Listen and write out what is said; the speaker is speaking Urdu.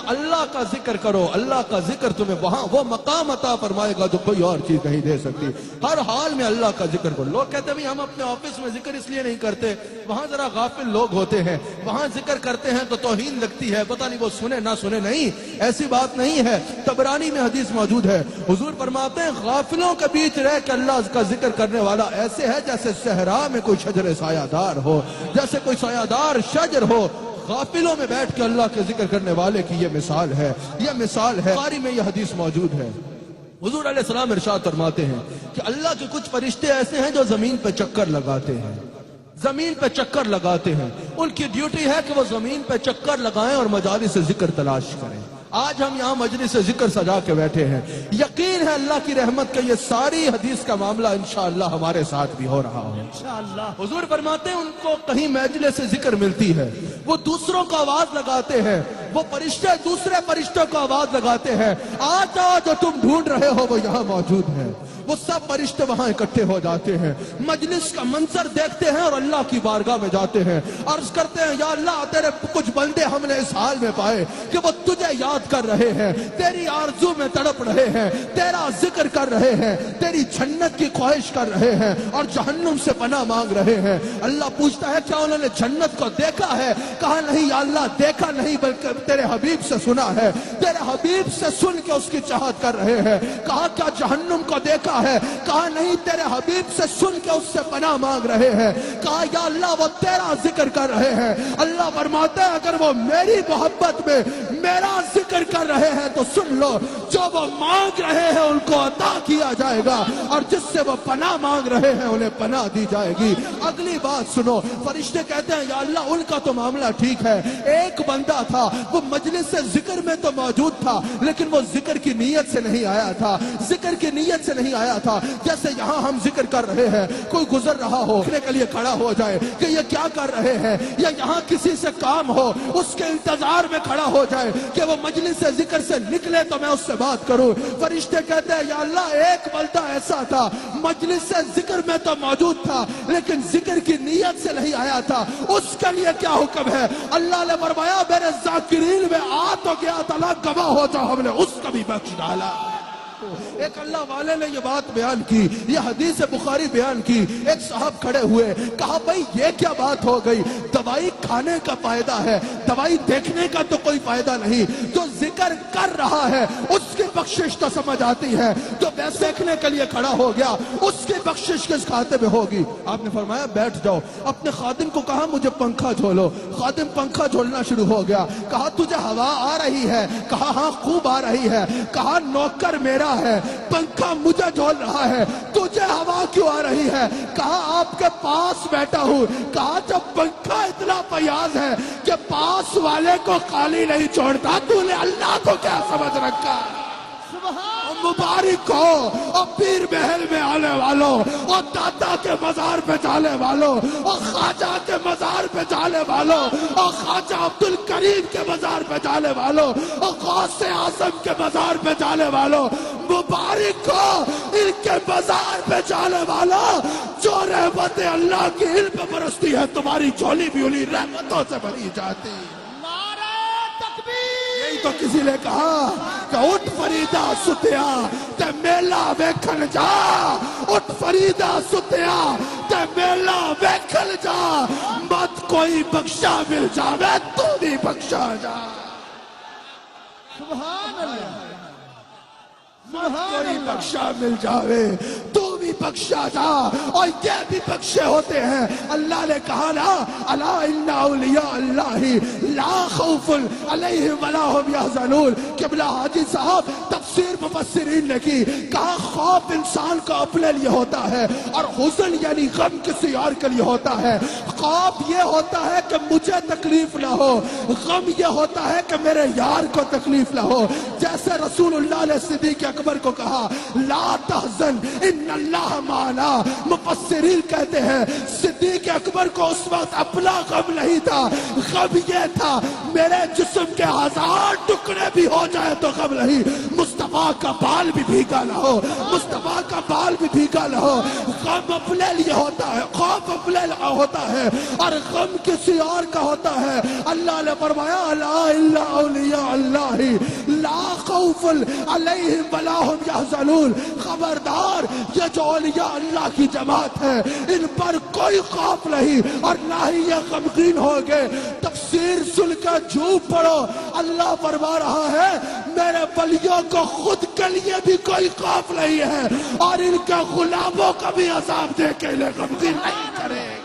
اللہ کا ذکر کرو، اللہ کا ذکر تمہیں وہاں وہ مقام عطا فرمائے گا جو کوئی اور چیز نہیں دے سکتی۔ ہر حال میں اللہ کا ذکر کرو۔ لوگ کہتے ہیں ہم اپنے آفس میں ذکر اس لیے نہیں کرتے، وہاں ذرا غافل لوگ ہوتے ہیں، وہاں ذکر کرتے ہیں تو توہین لگتی ہے، پتہ نہیں وہ سنے نہ سنے۔ نہیں، ایسی بات نہیں ہے۔ طبرانی میں حدیث موجود ہے، حضور فرماتے ہیں غافلوں کے بیچ رہ کے اللہ کا ذکر کرنے والا ایسے ہے جیسے صحرا میں کوئی شجر سایہ دار ہو، جیسے کوئی سایہ دار شجر ہو۔ غافلوں میں بیٹھ کے اللہ کے ذکر کرنے والے کی یہ مثال ہے، یہ مثال ہے۔ بخاری میں یہ حدیث موجود ہے، حضور علیہ السلام ارشاد فرماتے ہیں کہ اللہ کے کچھ فرشتے ایسے ہیں جو زمین پہ چکر لگاتے ہیں، زمین پہ چکر لگاتے ہیں۔ ان کی ڈیوٹی ہے کہ وہ زمین پہ چکر لگائیں اور مجالس ذکر تلاش کریں۔ آج ہم یہاں مجلس ذکر سجا کے بیٹھے ہیں، یقین ہے اللہ کی رحمت کا یہ ساری حدیث کا معاملہ انشاءاللہ ہمارے ساتھ بھی ہو رہا ہے انشاءاللہ۔ حضور فرماتے ہیں ان کو کہیں مجلس ذکر ملتی ہے، وہ دوسروں کو آواز لگاتے ہیں، وہ فرشتے دوسرے فرشتوں کو آواز لگاتے ہیں، آج جو تم ڈھونڈ رہے ہو وہ یہاں موجود ہے۔ وہ سب فرشتے وہاں اکٹھے ہو جاتے ہیں، مجلس کا منظر دیکھتے ہیں اور اللہ کی بارگاہ میں جاتے ہیں، عرض کرتے ہیں یا اللہ تیرے کچھ بندے ہم نے اس حال میں پائے کہ وہ تجھے یاد کر رہے ہیں، تیری آرزو میں تڑپ رہے ہیں، تیرا ذکر کر رہے ہیں، تیری جنت کی خواہش کر رہے ہیں اور جہنم سے پناہ مانگ رہے ہیں۔ اللہ پوچھتا ہے کیا انہوں نے جنت کو دیکھا ہے؟ کہا نہیں یا اللہ دیکھا نہیں بلکہ تیرے حبیب سے سنا ہے، تیرے حبیب سے سن کے اس کی چاہت کر رہے ہیں۔ کہا کیا جہنم کو دیکھا ہے؟ کہا نہیں تیرے حبیب سے سن کے اس سے پناہ مانگ رہے ہیں۔ کہا یا اللہ وہ تیرا ذکر کر رہے ہیں۔ اللہ فرماتے ہیں اگر وہ میری محبت میں میرا ذکر کر رہے ہیں تو سن لو، جو وہ مانگ رہے ہیں ان کو عطا کیا جائے گا اور جس سے وہ پناہ مانگ رہے ہیں انہیں پناہ دی جائے گی۔ اگلی بات سنو، فرشتے کہتے ہیں یا اللہ ان کا تو معاملہ ٹھیک ہے، ایک بندہ تھا وہ مجلس ذکر میں تو موجود تھا لیکن وہ ذکر کی نیت سے نہیں آیا تھا، ذکر کی نیت سے نہیں آیا تھا۔ جیسے یہاں ہم ذکر کر رہے ہیں، کوئی گزر رہا ہو دیکھنے کے لیے کھڑا ہو جائے کہ یہ کیا کر رہے ہیں، یا یہاں کسی سے کام ہو اس کے انتظار میں کھڑا ہو جائے کہ وہ مجلس ذکر سے نکلے تو میں اس سے بات کروں۔ فرشتے کہتے ہیں یا اللہ ایک بندہ ایسا تھا مجلس ذکر میں تو موجود تھا لیکن ذکر کی نیت سے نہیں آیا تھا، اس کے لیے کیا حکم ہے؟ اللہ نے فرمایا میرے ذاکرین میں آ تو گیا تھا، گواہ ہو جاؤ ہم نے اس کا بھی بخش ڈالا۔ ایک اللہ والے نے یہ بات بیان کی، یہ حدیث بخاری بیان کی، ایک صاحب کھڑے ہوئے، کہا بھائی یہ کیا بات ہو گئی؟ دوائی کھانے کا فائدہ ہے، دوائی دیکھنے کا تو کوئی فائدہ نہیں، جو ذکر کر رہا ہے اس کی بخشش تو سمجھ آتی ہے، جو ویسے دیکھنے کے لیے کھڑا ہو گیا اس کی بخشش کس کھاتے میں ہوگی؟ آپ نے فرمایا بیٹھ جاؤ۔ اپنے خادم کو کہا مجھے پنکھا جھولو، خادم پنکھا جھولنا شروع ہو گیا۔ کہا تجھے ہوا آ رہی ہے؟ کہا ہاں خوب آ رہی ہے۔ کہا نوکر میرا ہے، پنکھا مجھے جھول رہا ہے، تجھے ہوا کیوں آ رہی ہے؟ کہا آپ کے پاس بیٹھا ہوں۔ کہا جب پنکھا اتنا فیاض ہے کہ پاس والے کو خالی نہیں چھوڑتا، تو نے اللہ کو کیا سمجھ رکھا؟ مبارک ہو اور پیر محل میں آنے والوں اور دادا کے مزار پہ جانے والوں اور خواجہ کے مزار پہ جانے والوں اور خواجہ عبد الکریم کے مزار پہ جانے والوں اور غوث اعظم کے مزار پہ جانے والوں، مبارک ہو ان کے مزار پہ جانے والوں جو رحمت اللہ کی علم پہ برستی ہے، تمہاری جھولی بھی انہی رحمتوں سے بھری جاتی۔ یہی تو کسی نے کہا کہ اٹھ فریدا ستیا تے میلہ ویکھن جا، اٹھ فریدا ستیا تے میلہ ویکھن جا، مت کوئی بخشا مل جاوے تو بھی بخشا جا۔ سبحان اللہ، مت کوئی بخشا مل جاوے تو بھی بخشا جا، اور یہ بھی بخشے ہوتے ہیں۔ اللہ نے کہا نا الا ان اولیاء اللہ لا خوف علیہم ولا هم یحزنون۔ قبلہ حاجی صاحب تفسیر مفسرین نے کی، کہا خوف انسان کا اپنے لیے ہوتا ہے اور حزن یعنی غم کسی اور کے لیے ہوتا ہے۔ خوف یہ ہوتا ہے کہ مجھے تکلیف نہ ہو، غم یہ ہوتا ہے کہ میرے یار کو تکلیف نہ ہو۔ جیسے رسول اللہ نے صدیق اکبر کو کہا لا تحزن ان اللہ معنا، مفسرین کہتے ہیں صدیق اکبر کو اس وقت اپنا غم نہیں تھا، غم یہ تھا میرے جسم کے 1000 ٹکڑے بھی ہو جائے تو غم نہیں، مصطفیٰ کا بال بھی بھیگا نہ ہو، مصطفیٰ کا بال بھی بھیگا نہ ہو۔ غم اپنے لیے ہوتا ہے، خوف اپنے لیے ہوتا ہے اور غم کسی اور کا ہوتا ہے۔ اللہ نے فرمایا الا الا اولیاء اللہ خوف علیہم ولا هم یحزنون، خبردار یہ جو اولیاء اللہ کی جماعت ہے ان پر کوئی خوف نہیں اور نہ ہی یہ غمگین ہوگے۔ تفسیر سن کر جھوم پڑو، اللہ فرما رہا ہے میرے ولیوں کو خود کے لیے بھی کوئی خوف نہیں ہے اور ان کے غلاموں کو بھی عذاب دے کے انہیں غمگین نہیں کرے۔